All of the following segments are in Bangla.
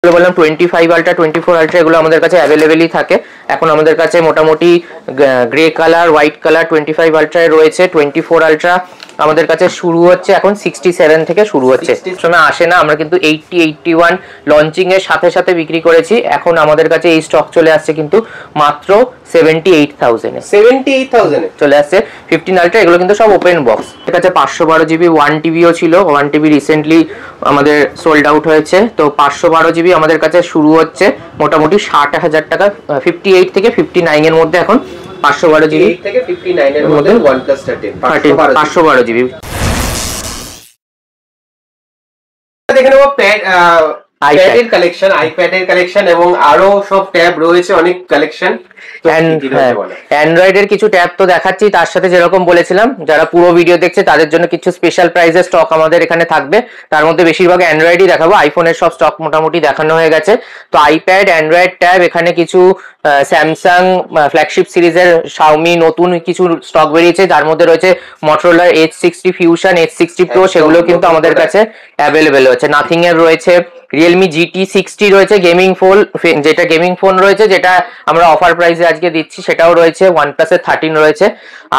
বললাম 25 আলট্রা 24 আলট্রা এগুলো আমাদের কাছে অ্যাভেলেবেলই থাকে। এখন আমাদের কাছে মোটামুটি গ্রে কালার, হোয়াইট কালার 25 আলট্রায় রয়েছে। 24 আলট্রা আমাদের কাছে শুরু হচ্ছে এখন 67 থেকে শুরু হচ্ছে। সময় আসে না, আমরা কিন্তু 80 81 লঞ্চিং এর সাথে সাথে বিক্রি করেছি। এখন আমাদের কাছে এই স্টক চলে আসছে কিন্তু মাত্র 78,000 এ। 78,000 এ চলে আসছে 15 আলট্রা। এগুলো কিন্তু সব ওপেন বক্স। এর কাছে 512 জিবি 1 টিবিও ছিল। 1 টিবি রিসেন্টলি আমাদের সোল্ড আউট হয়েছে। তো 512 জিবি আমাদের কাছে শুরু হচ্ছে মোটামুটি 60,000 টাকা, 58 থেকে 59 এর মধ্যে এখন 512 জিবি থেকে 59 এর মধ্যে OnePlus 13 512 জিবি। দেখে নেব আইপ্যাড এর কালেকশন, আইপ্যাড এর কালেকশন এবং আরো সব ট্যাব রয়েছে, অনেক কালেকশন। অ্যান্ড্রয়েড এর কিছু ট্যাব তো দেখাচ্ছি, তার সাথে যেরকম বলেছিলাম যারা পুরো ভিডিও দেখছে তাদের জন্য কিছু স্পেশাল প্রাইজের স্টক আমাদের এখানে থাকবে। তার মধ্যে বেশিরভাগ অ্যান্ড্রয়েডই দেখাবো, আইফোনের সব স্টক মোটামুটি দেখানো হয়ে গেছে। তো আইপ্যাড, অ্যান্ড্রয়েড ট্যাব, এখানে কিছু স্যামসাং ফ্ল্যাগশিপ সিরিজের শাওমি নতুন কিছু স্টক বেরিয়েছে, যার মধ্যে রয়েছে Motorola H60 fusion, H60 pro, সেগুলো কিন্তু আমাদের কাছে অ্যাভেলেবেল হচ্ছে। নাথিং এর রয়েছে, রিয়েলমি GT60 রয়েছে, গেমিং ফোন, যেটা গেমিং ফোন রয়েছে যেটা আমরা অফার প্রাইসে আজকে দিচ্ছি সেটাও রয়েছে। OnePlus এর 13 রয়েছে।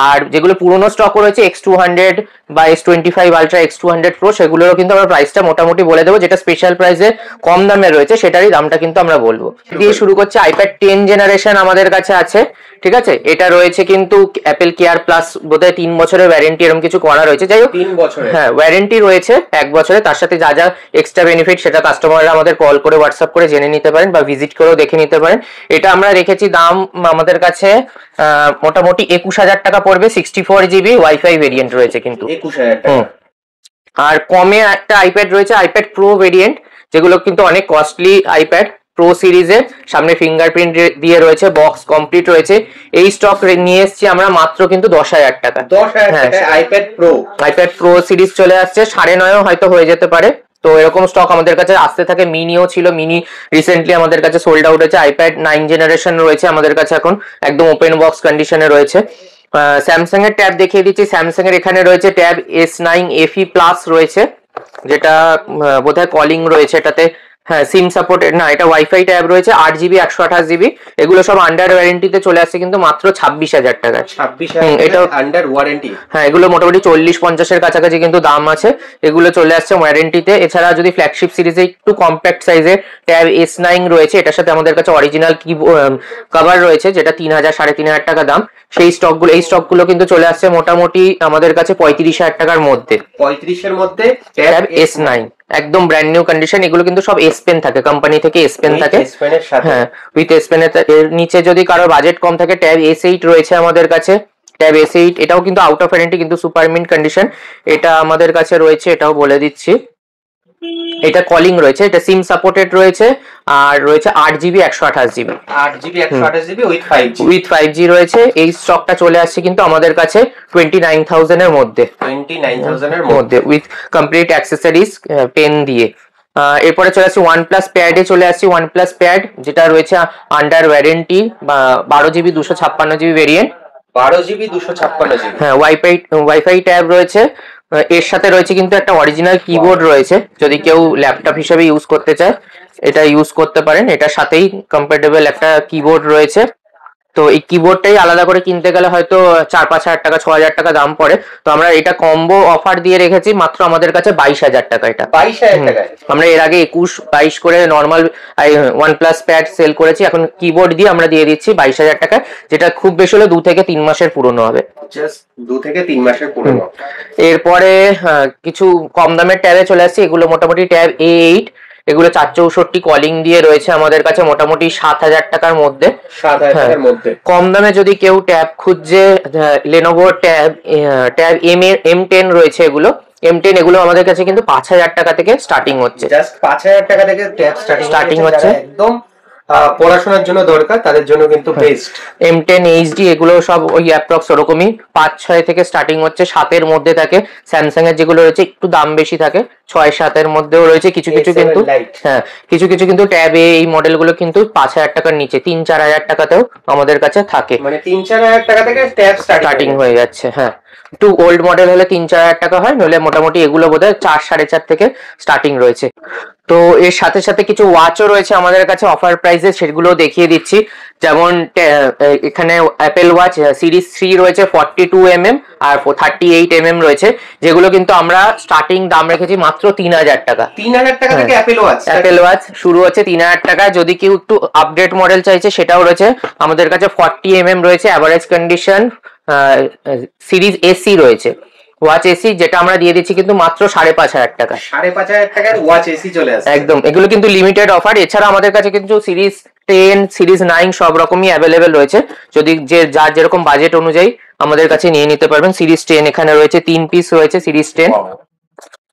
আর যেগুলো পুরনো স্টক রয়েছে X200 বা S25 আলট্রা, X200 প্রো, সেগুলোরও কিন্তু আমরা প্রাইসটা মোটামুটি বলে দেবো। যেটা স্পেশাল প্রাইসে কম দামে রয়েছে সেটারই দামটা কিন্তু আমরা বলবো। দিয়ে শুরু করছে আইপ্যাড 10 জেনারেশন আমাদের কাছে আছে, ঠিক আছে। এটা রয়েছে কিন্তু অ্যাপেল কেয়ার প্লাস, বোধহয় 3 বছরের ওয়ারেন্টি এরকম কিছু করা রয়েছে। যাই হোক 3 বছরের, হ্যাঁ ওয়ারেন্টি রয়েছে 1 বছরে। তার সাথে যা যা এক্সট্রা বেনিফিট সেটা কাস্টমাররা আমাদের কল করে হোয়াটসঅ্যাপ করে জেনে নিতে পারেন বা ভিজিট করেও দেখে নিতে পারেন। এটা আমরা রেখেছি দাম আমাদের কাছে মোটামুটি 21,000 টাকা পড়বে। 64 জিবি ওয়াইফাই ভেরিয়েন্ট রয়েছে কিন্তু 21,000 টাকা। আর কমে একটা আইপ্যাড রয়েছে, আইপ্যাড প্রো ভেরিয়েন্ট, যেগুলো কিন্তু অনেক কস্টলি আইপ্যাড প্রো সিরিজের। সামনে ফিঙ্গারপ্রিন্ট দিয়ে রয়েছে, বক্স কমপ্লিট রয়েছে। এই স্টক নিয়ে এসেছি আমরা মাত্র কিন্তু 10,000 টাকা। 10,000 টাকায় আইপ্যাড প্রো সিরিজ চলে আসছে। 9.5 হয়তো হয়ে যেতে পারে। তো এরকম স্টক আমাদের কাছে আসতে থাকে। মিনিও ছিল, মিনি রিসেন্টলি আমাদের কাছে সোল্ড আউট হয়েছে। আইপ্যাড 9 জেনারেশন রয়েছে আমাদের কাছে এখন, একদম ওপেন বক্স কন্ডিশনে রয়েছে। স্যামসাং এর ট্যাব দেখিয়ে দিচ্ছি। স্যামসাং এর এখানে রয়েছে ট্যাব S9 FE প্লাস রয়েছে, যেটা বোধহয় কলিং রয়েছে এটাতে। হ্যাঁ সিম সাপোর্টেড না, এটা ওয়াইফাই ট্যাব রয়েছে। 8 জিবি 128 জিবি, এগুলো সব আন্ডার ওয়ারেন্টিতে চলে আসছে কিন্তু মাত্র 26,000 টাকায়। 26,000 এটা আন্ডার ওয়ারেন্টি। হ্যাঁ এগুলো মোটামুটি 40-50 এর কাছাকাছি কিন্তু দাম আছে। এগুলো চলে আসছে ওয়ারেন্টিতে। এছাড়া যদি ফ্ল্যাগশিপ সিরিজে একটু কম্প্যাক্ট সাইজের ট্যাব S9 রয়েছে, এটার সাথে আমাদের কাছে অরিজিনাল কি কভার রয়েছে, যেটা 3,000-3,500 টাকা দাম। এই স্টকগুলো কিন্তু চলে আসছে মোটামুটি আমাদের কাছে 35,000 টাকার মধ্যে। 35 এর মধ্যে ট্যাব S9 একদম ব্র্যান্ড নিউ কন্ডিশন। এগুলো কিন্তু সব S Pen থাকে, কোম্পানি থেকে S Pen থাকে। হ্যাঁ উইথ S Pen এর নিচে যদি কারো বাজেট কম থাকে ট্যাব S8 রয়েছে আমাদের কাছে। ট্যাব S8 এটাও কিন্তু আউট অফ ওয়ারেন্টি কিন্তু সুপার মিন্ট কন্ডিশন। এটা আমাদের কাছে রয়েছে, এটাও বলে দিচ্ছি। এটা কলিং রয়েছে, এটা সিম সাপোর্টেড রয়েছে। আর রয়েছে 8 GB 128 GB, 8 GB 128 GB with 5G রয়েছে। এই স্টকটা চলে আসছে কিন্তু আমাদের কাছে 29,000 এর মধ্যে, 29,000 এর মধ্যে উইথ কমপ্লিট অ্যাক্সেসরিজ পেন দিয়ে। এরপরে চলে আসছে OnePlus প্যাডে চলে আসছে। OnePlus প্যাড যেটা রয়েছে under warranty, 12 GB 256 GB variant, 12 GB 256 GB. হ্যাঁ ওয়াইফাই ট্যাব রয়েছে। এর সাথে রয়েছে কিন্তু একটা অরিজিনাল কিবোর্ড রয়েছে, যদি কেউ ল্যাপটপ হিসেবে ইউজ করতে চায় এটা ইউজ করতে পারেন। এটার সাথেই কম্প্যাটেবল একটা কিবোর্ড রয়েছে। তো এই কিবোর্ডটাই আলাদা করে কিনতে গেলে হয়তো 4-5 হাজার টাকা, 6,000 টাকা দাম পড়ে। তো আমরা এটা কম্বো অফার দিয়ে রেখেছি মাত্র আমাদের কাছে 22,000 টাকা। এটা 22,000 টাকায়। আমরা এর আগে 21-22 করে নর্মাল OnePlus প্যাড সেল করেছি, এখন কিবোর্ড দিয়ে আমরা দিয়ে দিচ্ছি 22,000 টাকায়, যেটা খুব বেশি হলে 2 থেকে 3 মাসের পুরনো হবে। জাস্ট 2 থেকে 3 মাসের পুরনো। এরপরে কিছু কম দামের ট্যাবে চলে আসছে। এগুলো মোটামুটি ট্যাব A8, এগুলো 464 কলিং দিয়ে রয়েছে আমাদের কাছে মোটামুটি 7,000 টাকার মধ্যে। 7,000 টাকার মধ্যে কম দামে যদি কেউ ট্যাব খুঁজছে, Lenovo ট্যাব M10 রয়েছে। এগুলো M10 এগুলো আমাদের কাছে কিন্তু 5,000 টাকা থেকে স্টার্টিং হচ্ছে। জাস্ট 5,000 টাকা থেকে ট্যাব স্টার্টিং হচ্ছে। একদম পড়াশোনার জন্য দরকার তাদের জন্য কিন্তু বেস্ট। M10 HD এগুলো সব ওই অ্যাপ্রক্স ওরকমই 5-6 থেকে স্টার্টিং হচ্ছে। 7 এর মধ্যে থাকে। স্যামসাং এর যেগুলো রয়েছে একটু দাম বেশি থাকে, 6-7 এর মধ্যেও রয়েছে কিছু কিছু কিন্তু। হ্যাঁ কিছু কিছু কিন্তু ট্যাবে এই মডেলগুলো কিন্তু 5,000 টাকার নিচে 3-4 হাজার টাকাতেও আমাদের কাছে থাকে। মানে 3-4 হাজার টাকা থেকে ট্যাব স্টার্টিং হয়ে যাচ্ছে। হ্যাঁ একটু ওল্ড মডেল হলে 3-4 হাজার টাকা হয়, নইলে মোটামুটি এগুলো বোধহয় 4-4.5 থেকে স্টার্টিং রয়েছে। তো এর সাথে সাথে কিছু ওয়াচও রয়েছে আমাদের কাছে অফার প্রাইসে, সেগুলো দেখিয়ে দিচ্ছি। যেমন এখানে অ্যাপেল ওয়াচ সিরিজ 3 রয়েছে 42mm আর 38mm রয়েছে, যেগুলো কিন্তু আমরা স্টার্টিং দাম রেখেছি মাত্র 3,000 টাকা। 3,000 টাকা থেকে অ্যাপেল ওয়াচ শুরু হচ্ছে 3,000 টাকায়। যদি কেউ একটু আপডেট মডেল চাইছে সেটাও রয়েছে আমাদের কাছে। 40mm রয়েছে, অ্যাভারেজ কন্ডিশন সিরিজ এসি রয়েছে, ওয়াচ এসি, যেটা আমরা দিয়ে দিচ্ছি কিন্তু মাত্র 5,500 টাকা। 5,500 টাকার ওয়াচ এসি চলে আসছে একদম। এগুলো কিন্তু লিমিটেড অফার। এছাড়া আমাদের কাছে কিন্তু সিরিজ 10 সিরিজ 9 সব রকমই অ্যাভেলেবেল রয়েছে, যদি যার যেরকম বাজেট অনুযায়ী আমাদের কাছে নিয়ে নিতে পারবেন। সিরিজ 10 এখানে রয়েছে 3 পিস রয়েছে সিরিজ 10।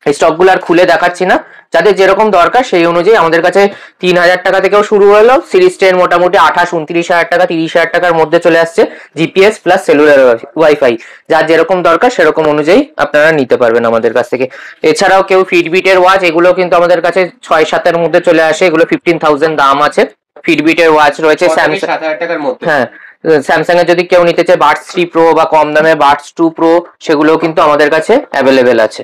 এই স্টকগুলো আর খুলে দেখাচ্ছি না, যাদের যেরকম দরকার সেই অনুযায়ী আমাদের কাছে 3,000 টাকা থেকেও শুরু হলো। সিরিজ 10 মোটামুটি 28-29 হাজার টাকা, 30,000 টাকার মধ্যে চলে আসছে, জিপিএস প্লাস সেলুলার ওয়াইফাই। যার যেরকম দরকার সেরকম অনুযায়ী আপনারা নিতে পারবেন আমাদের কাছ থেকে। এছাড়াও কেউ ফিটবিটের ওয়াচ, এগুলো কিন্তু আমাদের কাছে 6-7 এর মধ্যে চলে আসে, এগুলো 15,000 দাম আছে। ফিটবিটের ওয়াচ রয়েছে স্যামসাং, 7,000 টাকার মধ্যে। হ্যাঁ স্যামসাং এর যদি কেউ নিতে চায় বাডস 3 প্রো বা কম দামে বাডস 2 প্রো, সেগুলোও কিন্তু আমাদের কাছে অ্যাভেলেবেল আছে।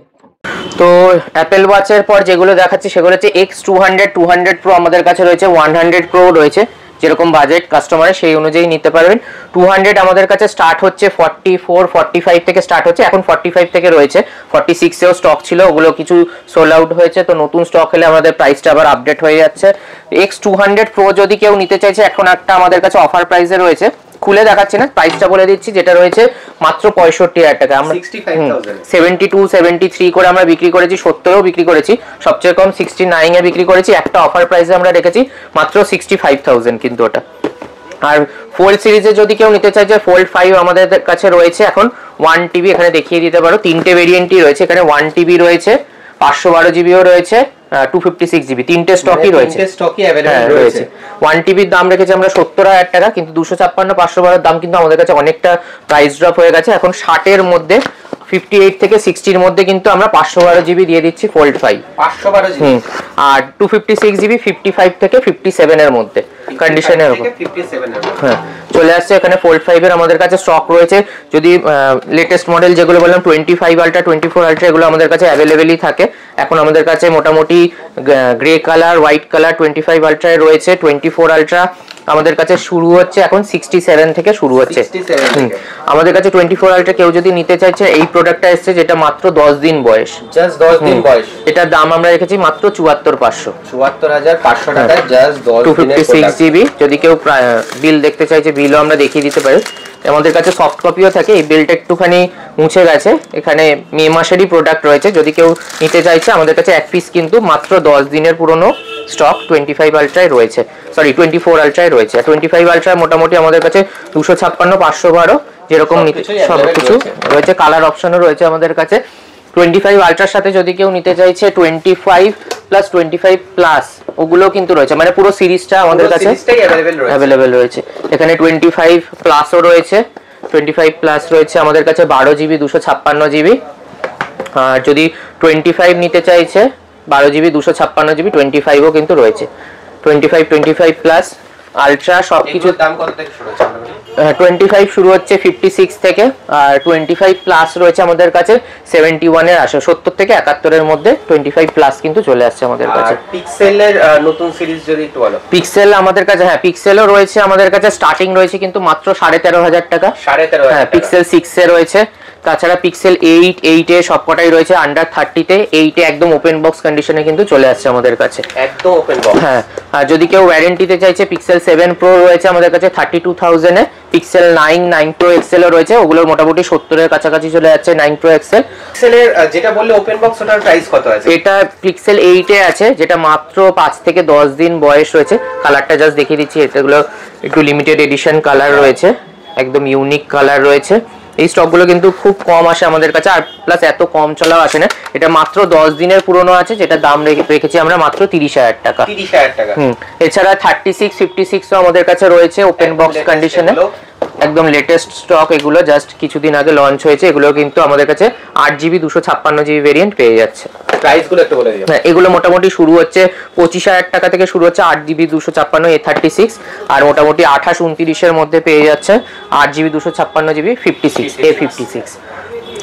তো অ্যাপেল ওয়াচের পর যেগুলো দেখাচ্ছি সেগুলো হচ্ছে X200 প্রো আমাদের কাছে রয়েছে, 100 প্রো রয়েছে, যেরকম বাজেট কাস্টমারের সেই অনুযায়ী নিতে পারবেন। 200 আমাদের কাছে স্টার্ট হচ্ছে 44-45 থেকে স্টার্ট হচ্ছে, এখন 45 থেকে রয়েছে। 46 এও স্টক ছিল, ওগুলো কিছু সোল্ড আউট হয়েছে, তো নতুন স্টক হলে আমাদের প্রাইসটা আবার আপডেট হয়ে যাচ্ছে। X200 প্রো যদি কেউ নিতে চাইছে, এখন একটা আমাদের কাছে অফার প্রাইসে রয়েছে, খুলে দেখাচ্ছি না, প্রাইসটা বলে দিচ্ছি, যেটা রয়েছে মাত্র 65,000 টাকা। আমরা 72-73 করে আমরা বিক্রি করেছি, 70-এও বিক্রি করেছি, সবচেয়ে কম 69 এ বিক্রি করেছি। একটা অফার প্রাইসে আমরা রেখেছি মাত্র 65,000 কিন্তু ওটা। আর ফোল্ড সিরিজে যদি কেউ নিতে চাইছে, ফোল্ড 5 আমাদের কাছে রয়েছে এখন 1 টিবি, এখানে দেখিয়ে দিতে পারো, 3টে ভেরিয়েন্টই রয়েছে এখানে। 1 টিবি রয়েছে, 512 জিবিও রয়েছে, 256 জিবি, 3টে স্টকই রয়েছে। 1 টিবির দাম রেখেছি আমরা 70,000 টাকা, কিন্তু 256-512 দাম কিন্তু আমাদের কাছে অনেকটা প্রাইস ড্রপ হয়ে গেছে। এখন 60-এর মধ্যে 58 থেকে 60-এর মধ্যে কিন্তু আমরা 512 জিবি দিয়ে দিচ্ছি ফোল্ড 5, 512 জিবি। আর 256 জিবি 55 থেকে 57 এর মধ্যে কন্ডিশনের উপর। হ্যাঁ চলে আসছে এখানে ফোল্ড 5 এর আমাদের কাছে স্টক রয়েছে। যদি লেটেস্ট মডেল যেগুলো বললাম 25 আলট্রা 24 আলট্রা, এগুলো আমাদের কাছে অ্যাভেলেবেলই থাকে। এখন আমাদের কাছে মোটামুটি গ্রে কালার, হোয়াইট কালার 25 আলট্রায় রয়েছে। 24 আলট্রা আমাদের কাছে শুরু হচ্ছে এখন 67 থেকে শুরু হচ্ছে। আমাদের কাছে 24 আলট্রা কেউ যদি নিতে চাইছে, এই প্রোডাক্টটা এসেছে যেটা মাত্র 10 দিন বয়স, জাস্ট 10 দিন বয়স। এটার দাম আমরা রেখেছি মাত্র 74,500, 74,500 টাকা, জাস্ট 10 দিনের 256 জিবি। যদি কেউ বিল দেখতে চাইছে, বিলও আমরা দেখিয়ে দিতে পারি। আমাদের কাছে সফট কপিও থাকে, এই বিলটা একটুখানি মুছে গেছে, এখানে মে মাসেরই প্রোডাক্ট রয়েছে। যদি কেউ নিতে চাইছে, আমাদের কাছে এক পিস কিন্তু মাত্র 10 দিনের পুরনো স্টক 25 আলট্রায় রয়েছে, সরি 24 আলট্রায় রয়েছে। 25 আলট্রায় মোটামুটি আমাদের কাছে 256-512 যেরকম সব কিছু রয়েছে। কালার অপশনও রয়েছে আমাদের কাছে। 25 আলট্রার সাথে যদি কেউ নিতে চাইছে 25 প্লাস 25 প্লাস, ওগুলো কিন্তু রয়েছে, মানে পুরো সিরিজটা আমাদের কাছে অ্যাভেলেবেল রয়েছে। এখানে 25 প্লাসও রয়েছে, 25 প্লাস রয়েছে আমাদের কাছে 12 জিবি 256 জিবি। আর যদি 25 নিতে চাইছে 12 জিবি 256 জিবি, 25ও কিন্তু রয়েছে। 25 প্লাস আলট্রা সবকিছু দাম কত থেকে শুরু হচ্ছে? 25 শুরু হচ্ছে 56 থেকে, আর 25 প্লাস রয়েছে আমাদের কাছে 71 এর আসে, 70 থেকে 71 এর মধ্যে 25 প্লাস কিন্তু চলে আসছে আমাদের কাছে। পিক্সেলের নতুন সিরিজ যদি একটু বলো। পিক্সেল আমাদের কাছে, হ্যাঁ পিক্সেলও রয়েছে আমাদের কাছে, স্টার্টিং রয়েছে কিন্তু মাত্র 13,500 টাকা। 13,500, হ্যাঁ পিক্সেল 6 এ রয়েছে। তাছাড়া পিক্সেল 8 এ সবকটাই রয়েছে আন্ডার 30-তে। 8 এ একদম ওপেন বক্স কন্ডিশনে কিন্তু চলে আসছে আমাদের কাছে, একদম ওপেন বক্স। হ্যাঁ। আর যদি কেউ ওয়ারেন্টিতে চাইছে, পিক্সেল 7 প্রো রয়েছে আমাদের কাছে 32,000 এ। পিক্সেল 9 প্রো এক্সেলও রয়েছে, ওগুলোর মোটামুটি 70 এর কাছাকাছি চলে যাচ্ছে 9 প্রো এক্সেল। পিক্সেলের যেটা বললে ওপেন বক্স, ওটার প্রাইস কত আছে? এটা পিক্সেল 8 এ আছে, যেটা মাত্র 5 থেকে 10 দিন বয়স রয়েছে। কালারটা জাস্ট দেখিয়ে দিচ্ছি, এগুলো একটু লিমিটেড এডিশন কালার রয়েছে, একদম ইউনিক কালার রয়েছে। এই স্টকগুলো কিন্তু খুব কম আসে আমাদের কাছে, আর প্লাস এত কম চলাও আসে না। এটা মাত্র 10 দিনের পুরনো আছে, যেটা দাম রেখেছি আমরা মাত্র 30,000 টাকা। 30,000 টাকা। এছাড়া 36, 56ও আমাদের কাছে রয়েছে ওপেন বক্স কন্ডিশনে, একদম লেটেস্ট স্টক। এগুলো জাস্ট কিছুদিন আগে লঞ্চ হয়েছে। এগুলো কিন্তু আমাদের কাছে 8 জিবি 256 জিবি ভেরিয়েন্ট পেয়ে যাচ্ছে। প্রাইসগুলো একটু বলে দিও। হ্যাঁ এগুলো মোটামুটি শুরু হচ্ছে 25,000 টাকা থেকে শুরু হচ্ছে, 8 জিবি 256 A36, আর মোটামুটি 28-29 এর মধ্যে পেয়ে যাচ্ছে 8 জিবি 256 জিবি 56 A56।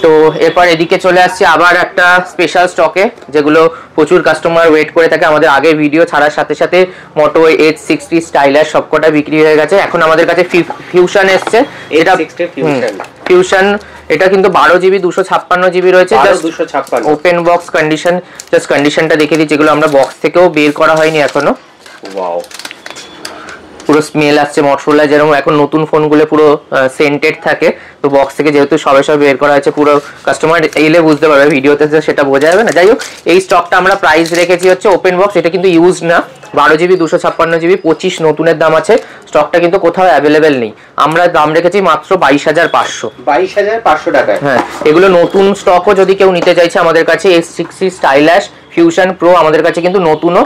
তো এরপর এদিকে চলে আসছে আবার একটা স্পেশাল স্টকে, যেগুলো প্রচুর কাস্টমার ওয়েট করে থাকে। আমাদের আগের ভিডিও ছাড়ার সাথে সাথে মোটো H60 স্টাইলার সবকটা বিক্রি হয়ে গেছে। এখন আমাদের কাছে ফিউশন এসছে, এটা ফিউশন, এটা কিন্তু 12GB 256GB রয়েছে, ওপেন বক্স কন্ডিশন। জাস্ট কন্ডিশনটা দেখে দিই, যেগুলো আমরা বক্স থেকেও বের করা হয়নি এখনো। ওয়াও, পুরো স্মেল আসছে মটোরোলা, যেরকম এখন নতুন ফোনগুলো পুরো সেন্টেড থাকে, তো বক্স থেকে যেহেতু সবে সবে বের করা হয়েছে, পুরো কাস্টমার এলে বুঝতে পারবে, ভিডিওতে সেটা বোঝা যাবে না। যাই হোক, এই স্টকটা আমরা প্রাইস রেখেছি হচ্ছে ওপেন বক্স, এটা কিন্তু ইউজ না, 12GB 256GB 25 নতুনের দাম আছে। স্টকটা কিন্তু কোথাও অ্যাভেলেবেল নেই, আমরা দাম রেখেছি মাত্র 22,500 টাকায়। হ্যাঁ, এগুলো নতুন স্টকও যদি কেউ নিতে চাইছে আমাদের কাছে H60 স্টাইলাশ ফিউশন প্রো আমাদের কাছে কিন্তু নতুনও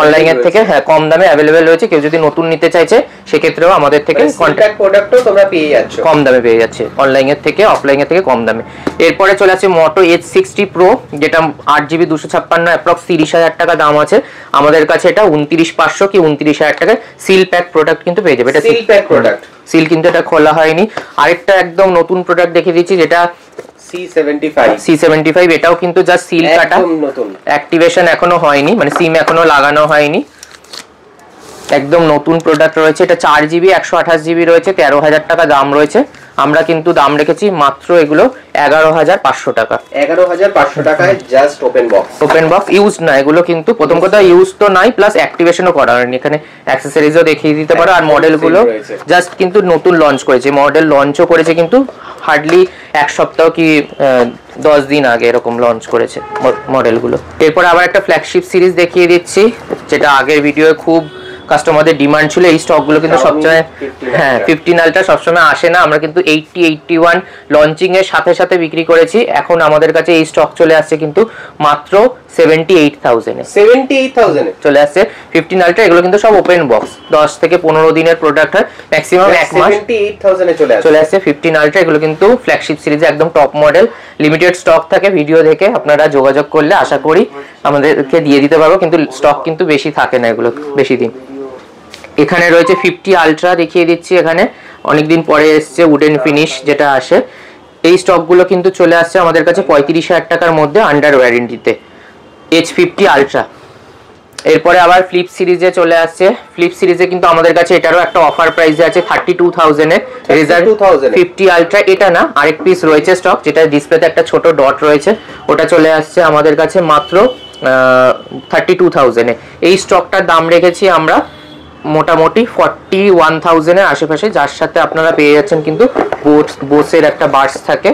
অনলাইনের থেকে হ্যাঁ কম দামে অ্যাভেলেবেল রয়েছে। কেউ যদি নতুন নিতে চাইছে সেক্ষেত্রেও আমাদের থেকে কন্ট্যাক্ট প্রোডাক্টও তোমরা পেয়ে যাচ্ছ, কম দামে পেয়ে যাচ্ছে, অনলাইনের থেকে অফলাইনের থেকে কম দামে। এরপরে চলে আসছে মোটো H60 প্রো, যেটা 8GB 256 অ্যাপ্রক্স 30,000 টাকা দাম আছে। আমাদের কাছে এটা 29,500 কি 29,000 টাকায় সিল প্যাক প্রোডাক্ট কিন্তু পেয়ে যাবে। এটা সিল প্যাক প্রোডাক্ট, সিল কিন্তু এটা খোলা হয়নি। আরেকটা একদম নতুন প্রোডাক্ট দেখিয়ে দিচ্ছি, যেটা C75, এটাও কিন্তু জাস্ট সিল কাটা, নতুন অ্যাক্টিভেশন এখনো হয়নি, মানে সিম এখনো লাগানো হয়নি, একদম নতুন প্রোডাক্ট রয়েছে। এটা 4GB 128GB রয়েছে, 13,000 টাকা দাম রয়েছে। আমরা কিন্তু দাম রেখেছি মাত্র এগুলো 11,500 টাকা। 11,500 টাকায় জাস্ট ওপেন বক্স ইউজ না এগুলো, কিন্তু প্রথম কথা ইউজ তো নাই, প্লাস অ্যাক্টিভেশনও করা হয়নি। এখানে অ্যাক্সেসরিজও দেখিয়ে দিতে পারো। আর মডেলগুলো জাস্ট কিন্তু নতুন লঞ্চ করেছে, মডেল লঞ্চও করেছে কিন্তু হার্ডলি এক সপ্তাহ কি 10 দিন আগে এরকম লঞ্চ করেছে মডেলগুলো। এরপর আবার একটা ফ্ল্যাগশিপ সিরিজ দেখিয়ে দিচ্ছি, যেটা আগের ভিডিওয়ে খুব কাস্টমারদের ডিমান্ড ছিল। এই স্টকগুলো কিন্তু সবসময় হ্যাঁ 15 আলট্রা সবসময় আসে না, আমরা কিন্তু 80, 81 লঞ্চিং এর সাথে সাথে বিক্রি করেছি। এখন আমাদের কাছে এই স্টক চলে আসছে কিন্তু মাত্র 78,000 এ চলে আসছে 15 আলট্রা। এগুলো কিন্তু সব ওপেন বক্স, 10 থেকে 15 দিনের প্রোডাক্ট হয়, ম্যাক্সিমাম এক মাস। 78,000 এ চলে আসছে 15 আলট্রা। এগুলো কিন্তু ফ্ল্যাগশিপ সিরিজে একদম টপ মডেল, লিমিটেড স্টক থাকে। ভিডিও দেখে আপনারা যোগাযোগ করলে আশা করি আমাদেরকে দিয়ে দিতে পারবো, কিন্তু স্টক কিন্তু বেশি থাকে না এগুলো বেশি দিন। এখানে রয়েছে 50 আলট্রা দেখিয়ে দিচ্ছি, এখানে অনেকদিন পরে এসছে উডেন ফিনিশ যেটা আসে। এই স্টকগুলো কিন্তু চলে আসছে আমাদের কাছে 35,000 টাকার মধ্যে আন্ডার ওয়ারেন্টিতে, H50 আলট্রা। এরপরে আবার ফ্লিপ সিরিজে চলে আসছে। ফ্লিপ সিরিজে কিন্তু আমাদের কাছে এটারও একটা অফার প্রাইসে আছে 32,000 এ রেজার 50 আলট্রা। এটা না, আরেক পিস রয়েছে স্টক, যেটা ডিসপ্লেতে একটা ছোট ডট রয়েছে, ওটা চলে আসছে আমাদের কাছে মাত্র 32,000 এ। এই স্টকটার দাম রেখেছি আমরা মোটামুটি 41,000 এর আশেপাশে, যার সাথে আপনারা পেয়ে যাচ্ছেন কিন্তু বোসের একটা বাডস থাকে,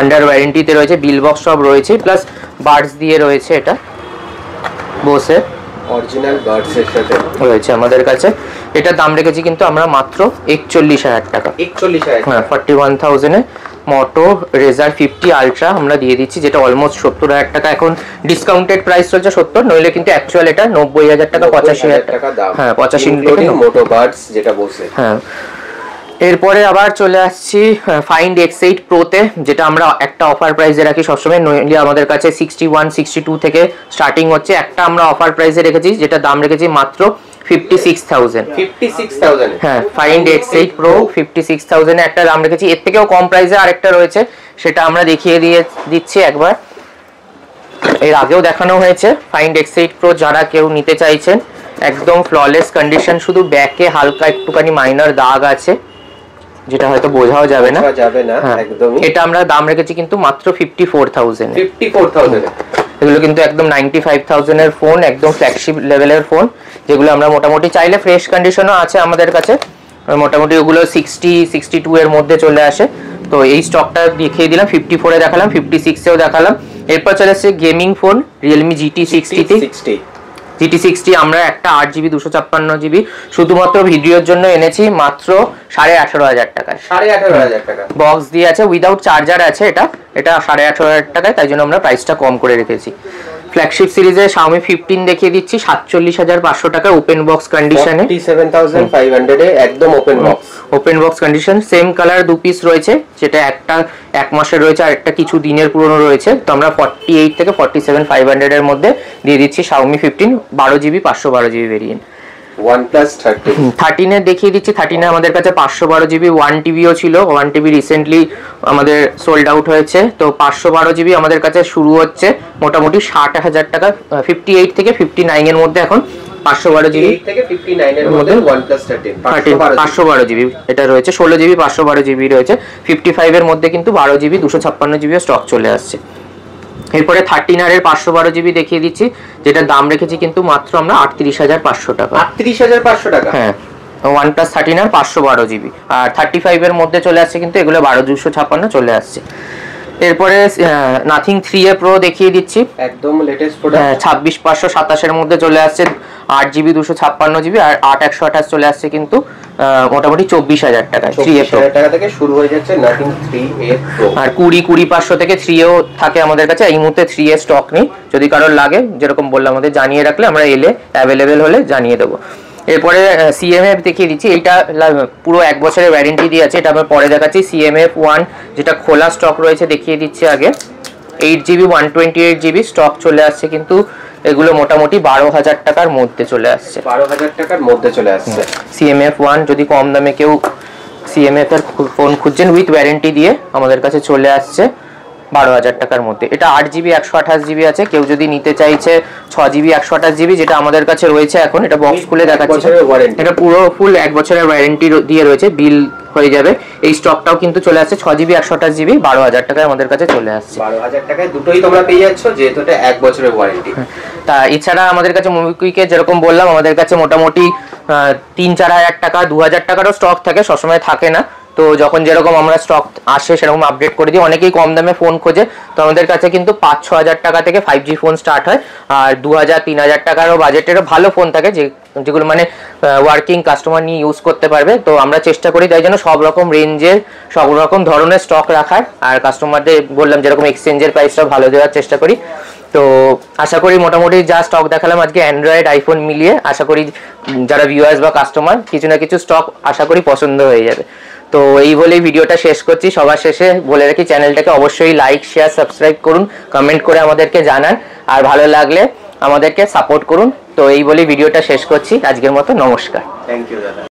আন্ডার ওয়ারেন্টিতে রয়েছে, বিল বক্স সব রয়েছে, প্লাস বাডস দিয়ে রয়েছে। এটা বোসের অরিজিনাল বাডস এর সাথে রয়েছে আমাদের কাছে। এটা দাম রেখেছি কিন্তু আমরা মাত্র 41,000 টাকা। 41,000 হ্যাঁ, 41,000 এ মোটো রেজার 50 আলট্রা আমরা দিয়ে দিচ্ছি, যেটা অলমোস্ট 70,000 টাকা এখন ডিসকাউন্টেড প্রাইস চলছে 70, নইলে কিন্তু অ্যাকচুয়াল এটা 90,000 টাকা 85,000 টাকা দাম। হ্যাঁ 85 মোটো বাডস যেটা বসে। হ্যাঁ, এরপরে আবার চলে আসছি ফাইন্ড X8 প্রোতে, যেটা আমরা একটা অফার প্রাইসে রাখি সবসময়, নইলে আমাদের কাছে 61, 62 থেকে স্টার্টিং হচ্ছে। একটা আমরা অফার প্রাইসে রেখেছি, যেটা দাম রেখেছি মাত্র 56,000। হ্যাঁ, ফাইন্ড X8 প্রো 56,000 এ একটা দাম রেখেছি। এর থেকেও কম প্রাইসে আরেকটা রয়েছে, সেটা আমরা দেখিয়ে দিচ্ছি একবার। এর আগেও দেখানো হয়েছে ফাইন্ড X8 প্রো, যারা কেউ নিতে চাইছেন একদম ফ্ললেস কন্ডিশন, শুধু ব্যাকে হালকা একটুখানি মাইনর দাগ আছে, যেটা হয়তো বোঝাও যাবে না একদমই। এটা আমরা দাম রেখেছি কিন্তু মাত্র 54,000। এগুলো কিন্তু একদম 95,000 এর ফোন, একদম ফ্ল্যাগশিপ লেভেলের ফোন, যেগুলো আমরা মোটামুটি চাইলে ফ্রেশ কন্ডিশনও আছে আমাদের কাছে, মোটামুটি ওগুলো 60, 62 এর মধ্যে চলে আসে। তো এই স্টকটা দেখিয়ে দিলাম, 54 এ দেখালাম, 56 এও দেখালাম। এরপর চলে আসছে গেমিং ফোন Realme GT60 আমরা একটা 8GB 256GB শুধুমাত্র ভিডিওর জন্য এনেছি মাত্র 18,500 টাকায়। 18,500 টাকা বক্স দিয়ে আছে, উইদাউট চার্জার আছে। এটা 18,500 টাকায়, তাই জন্য আমরা প্রাইসটা কম করে রেখেছি। ফ্ল্যাগশিপ সিরিজে Xiaomi 15 দেখিয়ে দিচ্ছি 47,500 টাকা ওপেন বক্স কন্ডিশনে, 47,500 এ একদম open box condition. Same colour দু পিস রয়েছে, যেটা একটা এক মাসের রয়েছে আর একটা কিছু দিনের পুরনো রয়েছে। তো আমরা 48 থেকে 47,500 এর মধ্যে দিয়ে দিচ্ছি Xiaomi 15 12GB 512GB variant. OnePlus 13 এর দেখিয়ে দিচ্ছি। 13 এ আমাদের কাছে 512 জিবি 1 টিবিও ছিল। 1 টিবি রিসেন্টলি আমাদের সোল্ড আউট হয়েছে। তো 512 জিবি আমাদের কাছে শুরু হচ্ছে মোটামুটি 60,000 টাকা, 58 থেকে 59 এর মধ্যে এখন 512 জিবি থেকে 59 এর মধ্যে OnePlus 13 512 জিবি এটা রয়েছে। 16 জিবি 512 জিবি রয়েছে। 55 এর মধ্যে কিন্তু 12 জিবি 256 জিবিও স্টক চলে আসছে। এরপরে 13R এর 512 জিবি দেখিয়ে দিচ্ছি, যেটার দাম রেখেছি কিন্তু মাত্র আমরা 38,500 টাকা। 38,500 টাকা? হ্যাঁ, OnePlus 13R 512 জিবি। আর 35 এর মধ্যে চলে আসছে কিন্তু এগুলো 12256 চলে আসছে। এরপরে নাথিং 3A Pro দেখিয়ে দিচ্ছি, একদম লেটেস্ট প্রোডাক্ট। 26,527 এর মধ্যে চলে আসছে 8 জিবি 256 জিবি, আর 8,128 চলে আসছে কিন্তু মোটামুটি 24,000 টাকা। 3A Pro টাকা থেকে শুরু হয়ে যাচ্ছে নাথিং 3A Pro। আর 20,500 থেকে 3A থাকে আমাদের কাছে। এই মুহূর্তে 3A স্টক নেই, যদি কারোর লাগে যেরকম বললাম আমাদের জানিয়ে রাখলে আমরা এলে অ্যাভেলেবেল হলে জানিয়ে দেবো। এরপরে CMF দেখিয়ে দিচ্ছি, এইটা পুরো 1 বছরের ওয়ারেন্টি দিয়ে আছে, এটা আমরা পরে দেখাচ্ছি। CMF 1 যেটা খোলা স্টক রয়েছে দেখিয়ে দিচ্ছি আগে। 8 জিবি 128 জিবি স্টক চলে আসছে কিন্তু এগুলো মোটামুটি 12,000 টাকার মধ্যে চলে আসছে। 12,000 টাকার মধ্যে চলে আসছে। CMF 1 যদি কম দামে কেউ CMF এর ফোন খুঁজছেন উইথ ওয়ারেন্টি দিয়ে আমাদের কাছে চলে আসছে 12,000 টাকার মধ্যে। এটা 8 জিবি 128 জিবি আছে, কেউ যদি নিতে চাইছে 6 জিবি 128 জিবি যেটা আমাদের কাছে রয়েছে এখন, এটা বক্স খুলে দেখাচ্ছি। এটা পুরো ফুল 1 বছরের ওয়ারেন্টি দিয়ে রয়েছে, বিল হয়ে যাবে। এই স্টকটাও কিন্তু চলে আসছে 6 জিবি 128 জিবি 12,000 টাকায় আমাদের কাছে চলে আসছে। 12,000 টাকায় দুটোই তোমরা পেয়ে যাচ্ছ, যেহেতু এটা 1 বছরের ওয়ারেন্টি। তা এছাড়া আমাদের কাছে মোবিকুইকে যেরকম বললাম আমাদের কাছে মোটামুটি 3-4 হাজার টাকা 2,000 টাকারও স্টক থাকে, সবসময় থাকে না। তো যখন যেরকম আমরা স্টক আসে সেরকম আপডেট করে দিই। অনেকেই কম দামে ফোন খোঁজে, তো আমাদের কাছে কিন্তু 5-6 হাজার টাকা থেকে 5G ফোন স্টার্ট হয়। আর 2,000-3,000 টাকারও বাজেটেরও ভালো ফোন থাকে, যেগুলো মানে ওয়ার্কিং কাস্টমার নিয়ে ইউজ করতে পারবে। তো আমরা চেষ্টা করি তাই জন্য সব রকম রেঞ্জের সব রকম ধরনের স্টক রাখার, আর কাস্টমারদের বললাম যেরকম এক্সচেঞ্জের প্রাইসটাও ভালো দেওয়ার চেষ্টা করি। তো আশা করি মোটামুটি যা স্টক দেখালাম আজকে অ্যান্ড্রয়েড আইফোন মিলিয়ে, আশা করি যারা ভিউয়ার্স বা কাস্টমার কিছু না কিছু স্টক আশা করি পছন্দ হয়ে যাবে। তো এই বলেই ভিডিওটা শেষ করছি। সবার শেষে বলে রাখি, চ্যানেলটাকে অবশ্যই লাইক শেয়ার সাবস্ক্রাইব করুন, কমেন্ট করে আমাদেরকে জানান, আর ভালো লাগলে আমাদেরকে সাপোর্ট করুন। তো এই বলেই ভিডিওটা শেষ করছি আজকের মতো। নমস্কার। থ্যাংক ইউ দাদা।